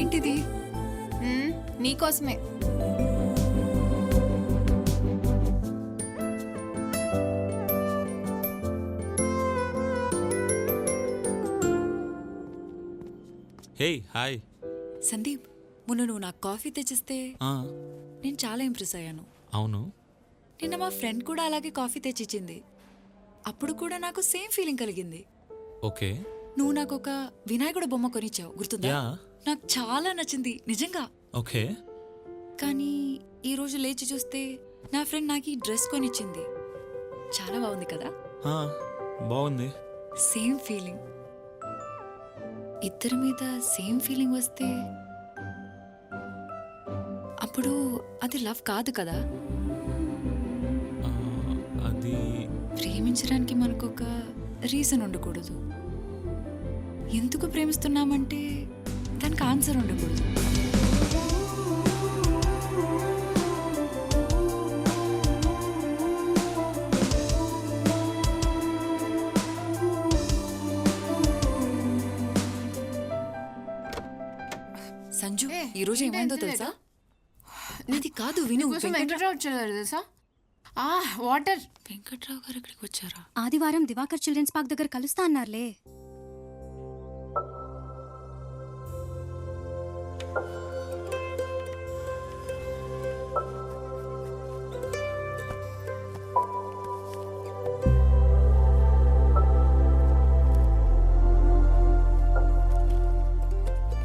ఏంటిది? నీకోసమే. Hey hi. Sandeep, మొన్న నువ్వు నాకు కాఫీ తెచ్చిస్తే నేను చాలా ఇంప్రెస్ అయ్యాను. అవును. నిన్న మా ఫ్రెండ్ కూడా అలాగే కాఫీ తెచ్చిచ్చింది. అప్పుడు కూడా నాకు సేమ్ ఫీలింగ్ కలిగింది. ఓకే. నువ్వు నాకు ఒక వినాయకుడు బొమ్మ కొనిచ్చావు, గుర్తుందా? యా. నాకు చాలా నచ్చింది నిజంగా. ఓకే. కానీ ఈ రోజు లేచి చూస్తే నా ఫ్రెండ్ నాకు ఈ డ్రెస్ కొనిచ్చింది. చాలా బాగుంది కదా? బాగుంది. Same feeling. ఇద్దరి మీద సేమ్ ఫీలింగ్ వస్తే అప్పుడు అది లవ్ కాదు కదా? అది ప్రేమించడానికి మనకు ఒక రీజన్ ఉండకూడదు. ఎందుకు ప్రేమిస్తున్నామంటే దానికి ఆన్సర్ ఉండకూడదు. సంజు, ఈ రోజు ఏమైందో తెలుసా? నీది కాదు, విను. వెంకట్రావు వచ్చారు తెలుసా? వాటర్. వెంకట్రావు గారు ఇక్కడికి వచ్చారా? ఆదివారం దివాకర్ చిల్డ్రన్స్ పార్క్ దగ్గర కలుస్తా అన్నారులే.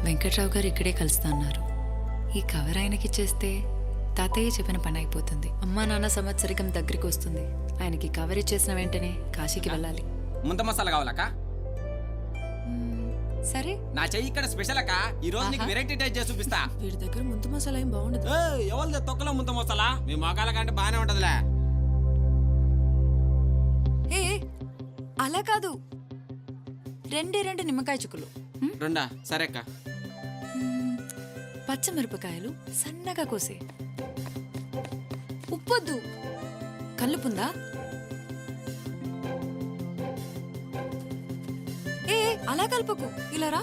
వెంకట్రావు గారు ఇక్కడే కలుస్తా అన్నారు. ఈ కవర్ ఆయనకి ఇచ్చేస్తే తాతయ్య చెప్పిన పని అయిపోతుంది. అమ్మా నాన్న సంవత్సరికం దగ్గరికి వస్తుంది. ఆయనకి కవర్ ఇచ్చేసిన వెంటనే కాశీకి వెళ్ళాలి. ముంత మసాలా కావాలక్క? సరే. నా చెయ్యి ఇక్కడ స్పెషల్ అక్క. ఈ రోజు నీకు వెరైటీ టైప్ చేసి చూపిస్తా. వీడి దగ్గర ముంత మసాలా ఏం బాగుండదు. ఎవరిది తొక్కలో ముంత మసాలా? మీ మొగాల కంటే బానే ఉంటదిలే. ఏ అలా కాదు, రెండు నిమ్మకాయ చుక్కలు. రెండా? సరే అక్క. పచ్చమిరపకాయలు సన్నగా కోసే. ఉప్పొద్దు. కల్లుపుందా? ఏ అలా కలుపుకు, ఇలా రా.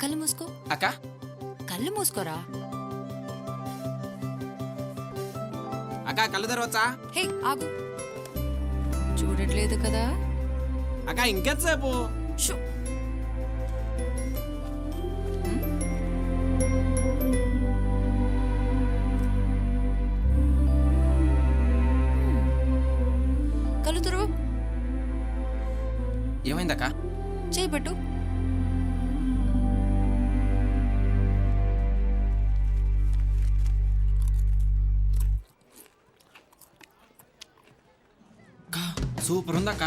కళ్ళు మూసుకో. అక్క కళ్ళు మూసుకోరా. అక్క కళ్ళు తెరవచ్చా? హే ఆగు, చూడట్లేదు కదా? అక్క ఇంకెంతసేపు? షూ. కళ్ళు తెరువు. ఏమైందక్క? చేయి పట్టు. సూపర్ ఉందక్క.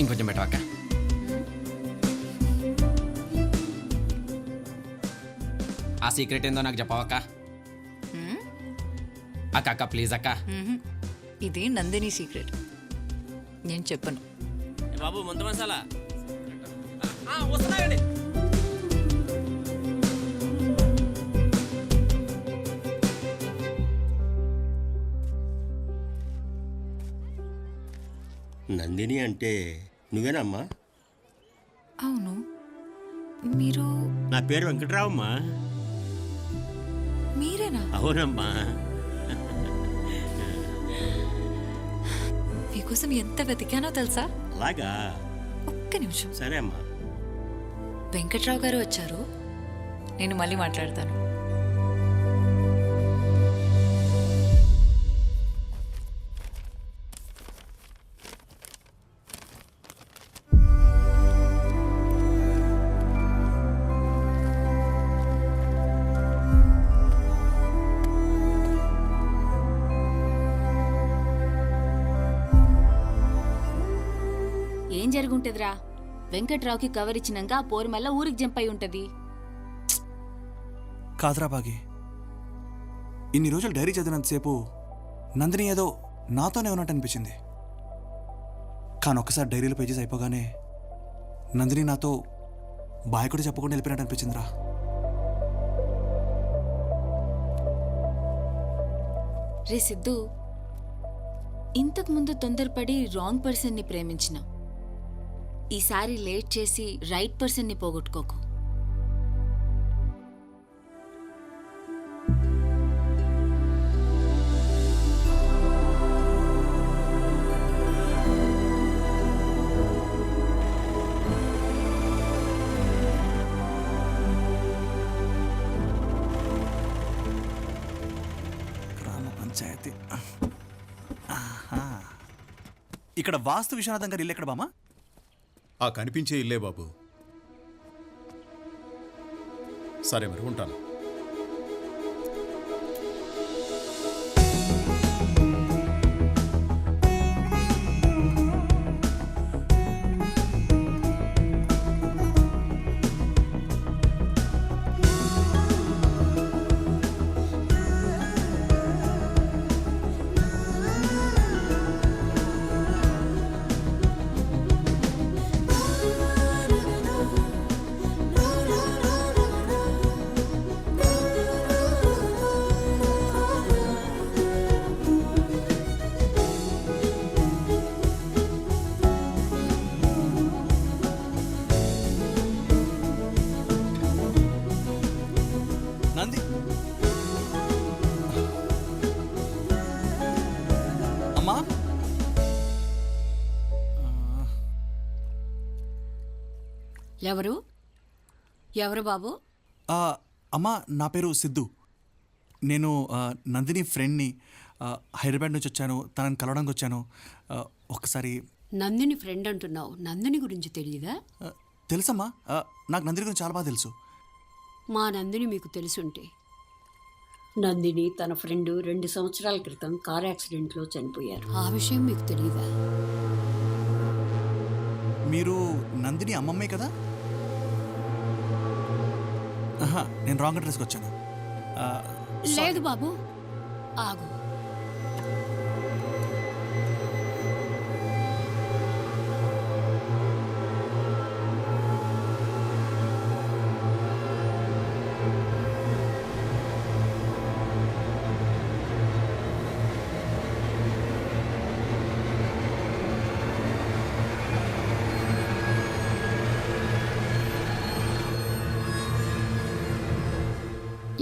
ఇంకొంచెం బెటర్ అక్క. ఆ సీక్రెట్ ఏందో నాకు చెప్పవక్క. అక్క అక్క ప్లీజ్ అక్క. ఇది నందిని సీక్రెట్, నేను చెప్పను. బాబు ముంత మసాలా వస్తున్నాయండి. నందిని అంటే నువ్వేనమ్మా? అవును. మీరు? నా పేరు వెంకట్రావమ్మా. మీరేనా? అవునమ్మా. మీకోసం ఎంత వెతికానో తెలుసా? అలాగా? ఒక్క నిమిషం. సరే అమ్మా. వెంకట్రావు గారు వచ్చారు, నేను మళ్ళీ మాట్లాడతాను. ఏం జరుగుంటదిరా? వెంకట్రావుకి కవర్ ఇచ్చినాక ఆ పోరు మళ్ళా ఊరికి జంప్ అయి ఉంటది. కాదురా బాగి, ఇన్ని రోజులు డైరీ చదివినంతసేపు నందిని ఏదో నాతోనే ఉన్నట్టు అనిపించింది. కానీ ఒక్కసారి డైరీలో పేజెస్ అయిపోగానే నందిని నాతో బాయ్ కూడా చెప్పకుండా వెళ్ళిపోయినట్టు అనిపించిందిరా. రే సిద్ధు, ఇంతకు ముందు తొందరపడి రాంగ్ పర్సన్ని ప్రేమించిన. ఈసారి లేట్ చేసి రైట్ పర్సన్ని పోగొట్టుకోకు. గ్రామ పంచాయతీ. ఆహా. ఇక్కడ వాస్తు విశ్వనాథం గారి ఇల్లు ఎక్కడ బామా? ఆ కనిపించే ఇల్లే బాబు. సరే మరి ఉంటాను. నంది అమ్మా. ఎవరు ఎవరు బాబు? అమ్మా, నా పేరు సిద్ధు. నేను నందిని ఫ్రెండ్ని. హైదరాబాద్ నుంచి వచ్చాను, తనని కలవడానికి వచ్చాను. ఒకసారి నందిని ఫ్రెండ్ అంటున్నావు, నందిని గురించి తెలియదా? తెలుసమ్మా, నాకు నందిని గురించి చాలా బాగా తెలుసు. మా నందిని మీకు తెలుసుంటే. నందిని తన ఫ్రెండ్ 2 సంవత్సరాల క్రితం కార్ యాక్సిడెంట్లో చనిపోయారు. ఆ విషయం మీకు తెలియదా? మీరు నందిని అమ్మమ్మే కదా? ఆహా, నేను రాంగ్ అడ్రస్కి వచ్చాను. లేదు బాబు, ఆగు.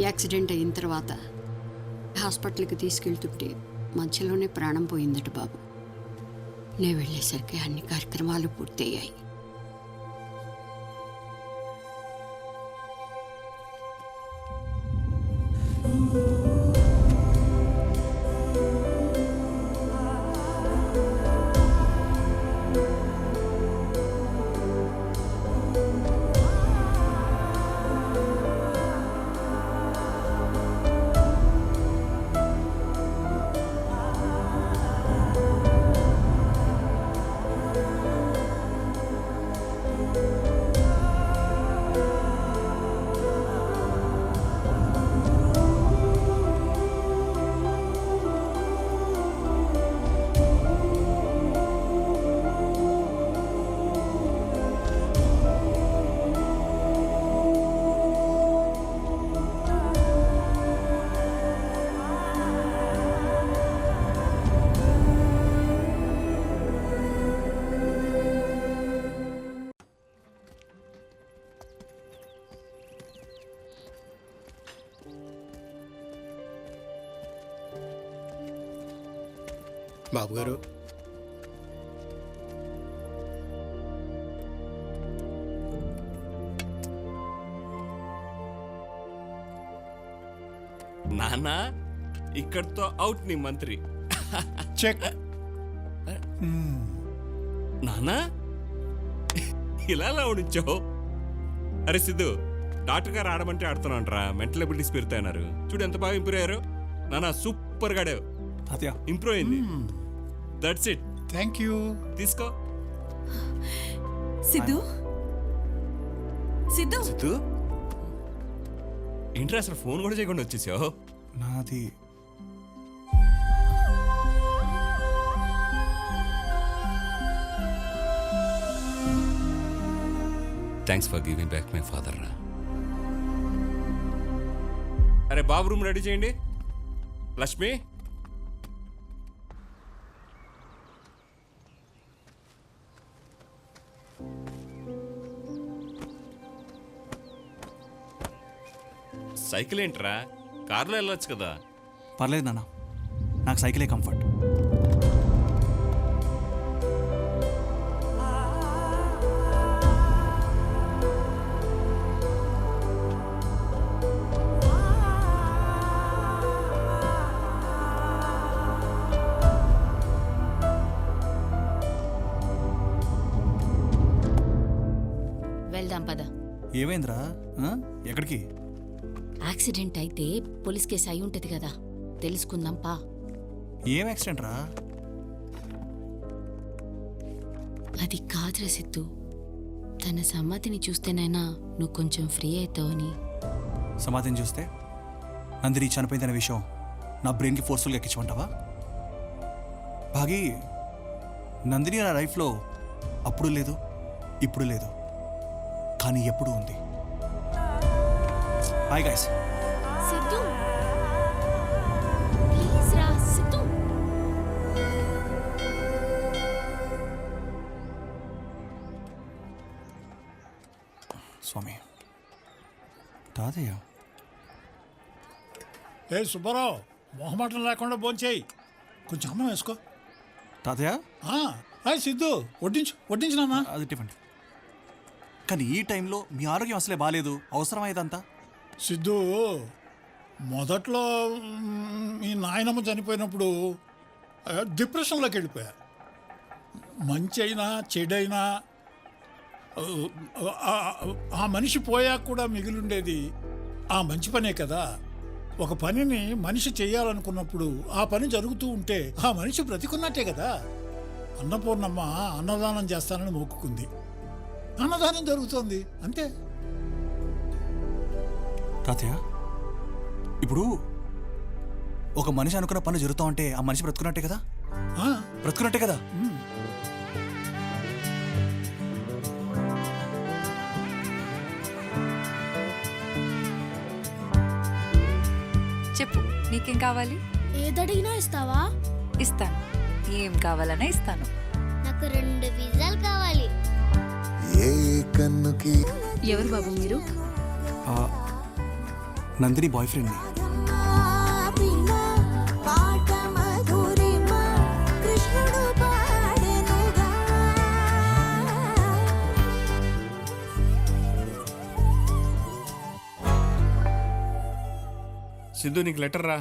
యాక్సిడెంట్ అయిన తర్వాత హాస్పిటల్కి తీసుకెళ్తుంటే మధ్యలోనే ప్రాణం పోయిందట బాబు. నేను వెళ్ళేసరికి అన్ని కార్యక్రమాలు పూర్తయ్యాయి. బాబు గారు, నానా ఇక్కడితో అవుట్ నీ మంత్రి. చెక్. నానా ఇలా ఉంచావు. అరే సిద్ధు, డాక్టర్ గారు ఆడమంటే ఆడుతున్నాంట్రా. Mental abilities పెరుగుతాయన్నారు. చూడు ఎంత బాగా ఇంప్రూవ్ అయ్యారు. నానా సూపర్ గాడావు. ఇంప్రూవ్ అయింది. That's it. Thank you. తీసుకో. సిద్ధు, సిద్ధు, సిద్ధు, ఏంట్రా అసలు ఫోన్ కూడా చేయకుండా వచ్చేసావు? నాది thanks for giving back my father రా. అరే బాబు రూమ్ రెడీ చేయండి. లక్ష్మి సైకిల్ ఏంట్రా, కారులో వెళ్ళొచ్చు కదా. పర్లేదు నాన్న, నాకు సైకిలే కంఫర్ట్. వెళ్దాం పద. ఏమైందిరా? ఎక్కడికి? యాక్సిడెంట్ అయితే పోలీస్ కేసు అయి ఉంటది కదా, తెలుసుకుందాం పా. ఏం యాక్సిడెంట్ రా? అది కాదురా సిద్ధు, తన సమ్మతిని చూస్తేనైనా నువ్వు కొంచెం ఫ్రీ అవుతావని. సమాధిని చూస్తే నందిని చనిపోయిందనే విషయం నా బ్రెయిన్కి ఫోర్స్ఫుల్గా ఎక్కించమంటావా? భాగి, నందిని నా లైఫ్లో అప్పుడు లేదు, ఇప్పుడు లేదు, కానీ ఎప్పుడు ఉంది. Hi guys. సిద్ధు ప్లీజ్ రా సిద్ధు. స్వామి, తాతయ్య. ఏ సుబ్బారావు, మొహమాటం లేకుండా భోంచేయి. కొంచెం అన్నం వేసుకో. తాతయ్య సిద్ధు, వడ్డించు నాన్న. అది టిఫిన్. కానీ ఈ టైంలో మీ ఆరోగ్యం అసలే బాగాలేదు, అవసరమా ఇదంతా? సిద్ధు, మొదట్లో మీ నాయనమ్మ చనిపోయినప్పుడు డిప్రెషన్లోకి వెళ్ళిపోయా. మంచి అయినా చెడైనా ఆ మనిషి పోయాక కూడా మిగిలిండేది ఆ మంచి పనే కదా. ఒక పనిని మనిషి చేయాలనుకున్నప్పుడు ఆ పని జరుగుతూ ఉంటే ఆ మనిషి బ్రతికున్నట్టే కదా. అన్నపూర్ణమ్మ అన్నదానం చేస్తానని మొక్కుకుంది, అన్నదానం జరుగుతోంది, అంతే. తాతయ్య, ఇప్పుడు ఒక మనిషి అనుకున్న పని జరుగుతూ ఉంటే ఆ మనిషి బ్రతుకున్నట్టే కదా? బ్రతుకున్నట్టే కదా? చెప్పు, నీకేం కావాలి? ఏదడిగినా ఇస్తావా? ఇస్తాను. ఏం కావాలన్నా ఇస్తాను. నాకు 2 పిజ్జాలు కావాలి. ఎవరు బాబు మీరు? నందిని బాయ్ ఫ్రెండ్ని. సిద్ధు, నీకు లెటర్ రా.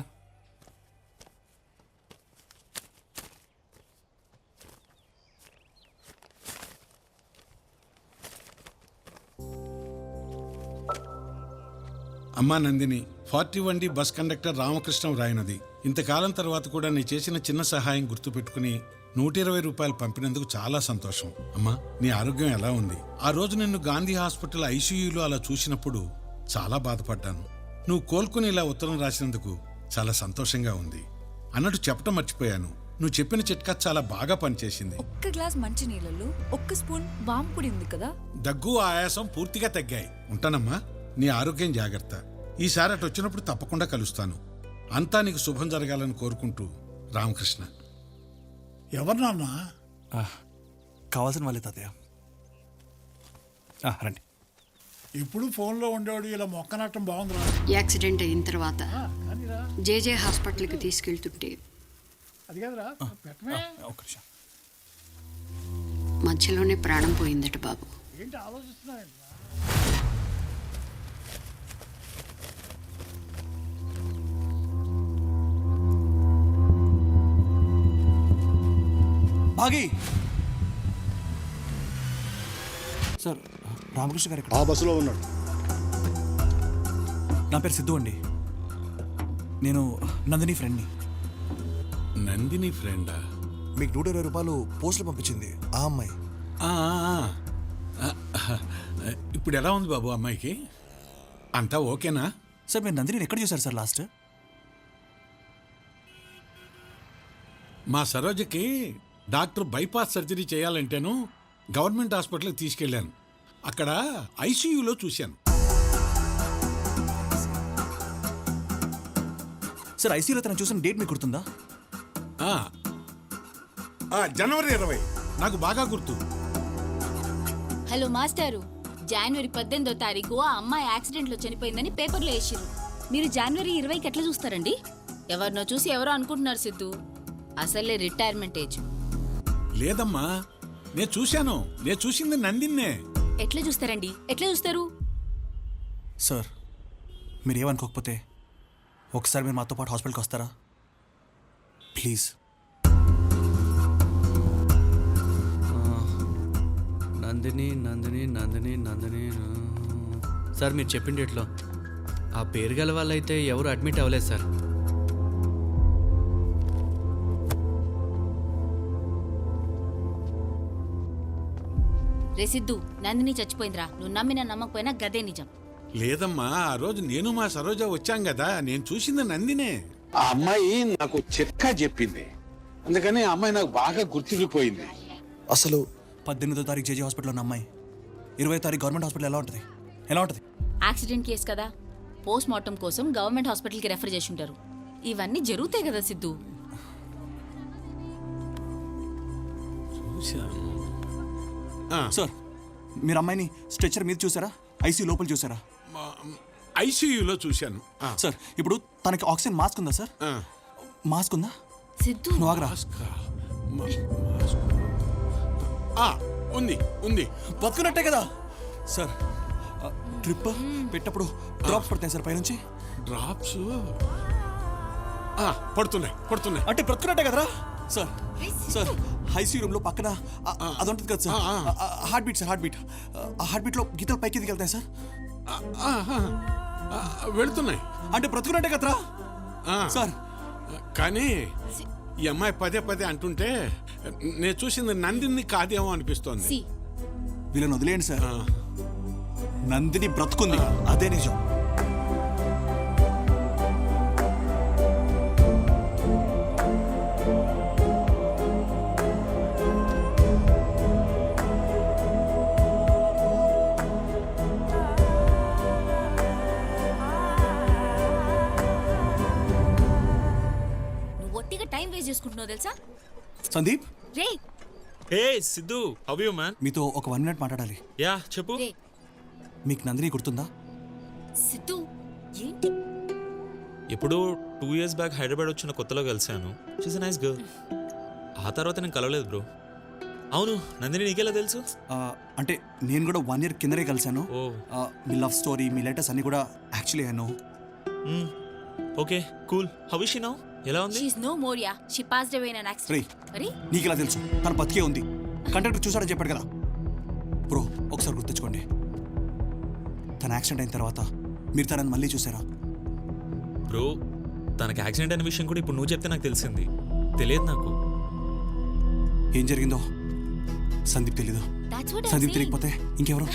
అమ్మా Nandini, 41D bus conductor Ramakrishnam రాయనది. ఇంతకాలం తర్వాత కూడా నీ చేసిన చిన్న సహాయం గుర్తుపెట్టుకుని 120 రూపాయలు పంపినందుకు చాలా సంతోషం. అమ్మా, నీ ఆరోగ్యం ఎలా ఉంది? ఆ రోజు నిన్ను గాంధీ హాస్పిటల్ ఐసీయూలో అలా చూసినప్పుడు చాలా బాధపడ్డాను. నువ్వు కోలుకుని ఇలా ఉత్తరం రాసినందుకు చాలా సంతోషంగా ఉంది. అన్నట్టు చెప్పటం మర్చిపోయాను, నువ్వు చెప్పిన చిట్కా చాలా బాగా పనిచేసింది. ఒక్క గ్లాస్ మంచి నీళ్ళలో 1 స్పూన్ వాము పొడి ఉంది కదా. దగ్గు, ఆయాసం పూర్తిగా తగ్గాయి. ఉంటానమ్మా, నీ ఆరోగ్యం జాగ్రత్త. ఈసారి అటు వచ్చినప్పుడు తప్పకుండా కలుస్తాను. అంతా నీకు శుభం జరగాలని కోరుకుంటూ, రామకృష్ణ. ఎవరు నాన్న? కావాల్సిన వాళ్ళే తాతయ్య. రండి. ఇప్పుడు ఫోన్లో ఉండేవాడు ఇలా మొక్కనట్టం బాగుందిరా. యాక్సిడెంట్ అయిన తర్వాత జేజే హాస్పిటల్కి తీసుకెళ్తుంటే అది కాదురా, పెట్టమే. ఒక్క నిమిషం. మధ్యలోనే ప్రాణం పోయిందట బాబు. ఏంటి ఆలోచిస్తున్నావు? భాగి సార్, రామకృష్ణ గారు ఆ బస్సులో ఉన్నాడు. నా పేరు సిద్ధు అండి. నేను నందిని ఫ్రెండ్ని. నందిని ఫ్రెండా? మీకు 120 రూపాయలు పోస్టులు పంపించింది ఆ అమ్మాయి. ఇప్పుడు ఎలా ఉంది బాబు అమ్మాయికి? అంతా ఓకేనా? సార్, మీరు నందిని ఎక్కడ చూసారు సార్ లాస్ట్? మా సరోజకి డాక్టర్ బైపాస్ సర్జరీ చేయాలంటేను గవర్నమెంట్ హాస్పిటల్కి తీసుకెళ్ళాను. అక్కడ ఐసీయూలో చూశాను. సార్, ఐసీయూలో తను చూసిన డేట్ మీకు గుర్తుందా? జనవరి 20. నాకు బాగా గుర్తు. హలో మాస్టారు, జనవరి 18వ తారీఖు ఆ అమ్మాయి యాక్సిడెంట్లో చనిపోయిందని పేపర్లో వేసిర్రు. మీరు జనవరి 20కి ఎట్లా చూస్తారండి? ఎవరినో చూసి ఎవరో అనుకుంటున్నారు సిద్ధు. అసలే రిటైర్మెంట్ ఏజ్. లేదమ్మా, నేను చూశాను. నేను చూసింది నందిన్నే. ఎట్లా చూస్తారండి? ఎట్లా చూస్తారు? సార్ మీరు ఏమనుకోకపోతే ఒకసారి మీరు మాతో పాటు హాస్పిటల్కి వస్తారా ప్లీజ్? నందిని నందిని నందిని నందిని సార్ మీరు చెప్పిన డేట్లో ఆ పేరు గల వాళ్ళైతే ఎవరు అడ్మిట్ అవ్వలేదు సార్. రే సిద్ధు, నందిని చచ్చిపోయిందిరా. నువ్వు నమ్మినా నమ్మకపోయినా గదే నిజం. లేదమ్మా, ఆ రోజు నేను మా సరోజ వచ్చాం కదా, నేను చూసింది నందినే. ఆ అమ్మాయి నాకు చిట్కా చెప్పింది, అందుకని ఆ అమ్మాయి నాకు బాగా గుర్తుండిపోయింది. అసలు 18వ తారీఖు జేజీ హాస్పిటల్లో ఉన్న అమ్మాయి 20వ తారీఖు గవర్నమెంట్ హాస్పిటల్ ఎలా ఉంటుంది? ఎలా ఉంటుంది? యాక్సిడెంట్ కేసు కదా, పోస్ట్ మార్టం కోసం గవర్నమెంట్ హాస్పిటల్కి రెఫర్ చేసి ఉంటారు. ఇవన్నీ జరుగుతాయి కదా సిద్ధు. సార్ మీరు అమ్మాయిని స్ట్రెచర్ మీద చూసారా? ఐసీయూ లోపల చూసారా? ఐసీయూలో చూశాను. సార్ ఇప్పుడు తనకి ఆక్సిజన్ మాస్క్ ఉందా సార్? మాస్క్ ఉందా? సిద్ధు నువ్వు ఆగరా. ఉంది ఉంది. బతుకున్నట్టే కదా సార్. ట్రిప్ పెట్టప్పుడు డ్రాప్స్ పడతాయి సార్ పైనుంచి. డ్రాప్స్ పడుతున్నాయి పడుతున్నాయి. అంటే బ్రతుకున్నట్టే కదరా సార్. సార్ ఐసీయూ రూమ్ లో పక్కన అది ఉంటుంది కదా sir, heart beat sir. Heart beat, ఆ హార్ట్ బీట్ లో గీతలు పైకి ఎదిగి వెళ్తాయి సార్. వెళుతున్నాయి. అంటే బ్రతుకున్నట్టే కదరా సార్. కానీ ఈ అమ్మాయి పదే పదే అంటుంటే నేను చూసింది నందిని కాదేమో అనిపిస్తోంది. సి వీళ్ళని వదిలేయండి సార్. నందిని బ్రతుకుంది, అదే నిజం. నువ్వు ఒట్టిగా టైం వేస్ట్ చేసుకుంటున్నావు తెలుసా? సందీప్, రే హే సిద్ధు, హౌ యు మ్యాన్? మీతో ఒక 1 minute మాట్లాడాలి. యా చెప్పు. రే మీకు నందిని గుర్తుందా? సిద్ధు ఏంటి? ఇప్పుడు 2 years బ్యాక్ హైదరాబాద్ వచ్చిన కొత్తలో కలిశాను. She's a nice girl. ఆ తర్వాత నేను కలవలేదు బ్రో. అవును, నందిని నీకెలా తెలుసు? అంటే నేను కూడా 1 year కిందనే కలిశాను. ఓ మీ లవ్ స్టోరీ, మీ లెటర్స్ అన్ని కూడా actually I know. Okay cool. How is she now? ఎలా ఉంది? She is no more yeah. She passed away in an accident. అరే నీకు ఎలా తెలుసు? తను బతికే ఉంది. కండక్టర్ చూసాడని చెప్పాడు కదా బ్రో. ఒకసారి గుర్తుంచుకోండి, తన యాక్సిడెంట్ అయిన తర్వాత మీరు తనని మళ్ళీ చూసారా? బ్రో తనకి యాక్సిడెంట్ అయిన విషయం కూడా ఇప్పుడు నువ్వు చెప్తే నాకు తెలిసింది. తెలియదు నాకు ఏం జరిగిందో. సందీప్ తెలీదు. that's what I'm Sandeep saying. తెలియకపోతే ఇంకెవరు?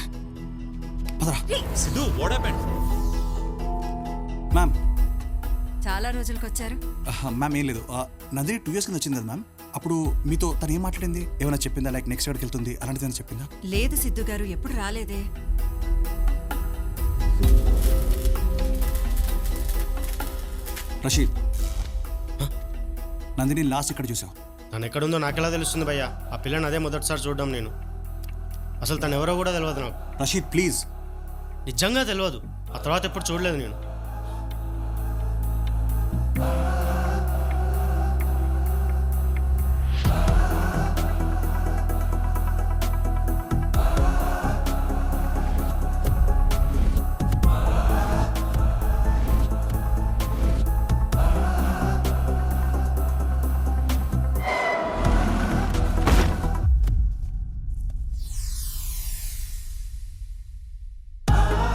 పదరా. Siddhu, what happened? మ్యామ్ చాలా రోజులకు వచ్చారు. మ్యామ్ ఏం లేదు. నందిని 2 years కింద వచ్చింది కదా మ్యామ్. అప్పుడు మీతో తను ఏం మాట్లాడింది? ఏమైనా చెప్పిందా? లైక్ నెక్స్ట్ ఇయర్కి వెళ్తుంది అలాంటిది ఏమైనా చెప్పిందా? లేదు సిద్ధు గారు, ఎప్పుడు రాలేదే. రషీద్, నందిని లాస్ట్ ఇక్కడ చూసావు. తను ఎక్కడుందో నాకెలా తెలుస్తుంది భయ్యా? ఆ పిల్లని అదే మొదటిసారి చూడడం నేను. అసలు తను ఎవరో కూడా తెలియదు నాకు. రషీద్ ప్లీజ్. నిజంగా తెలియదు. ఆ తర్వాత ఎప్పుడు చూడలేదు నేను.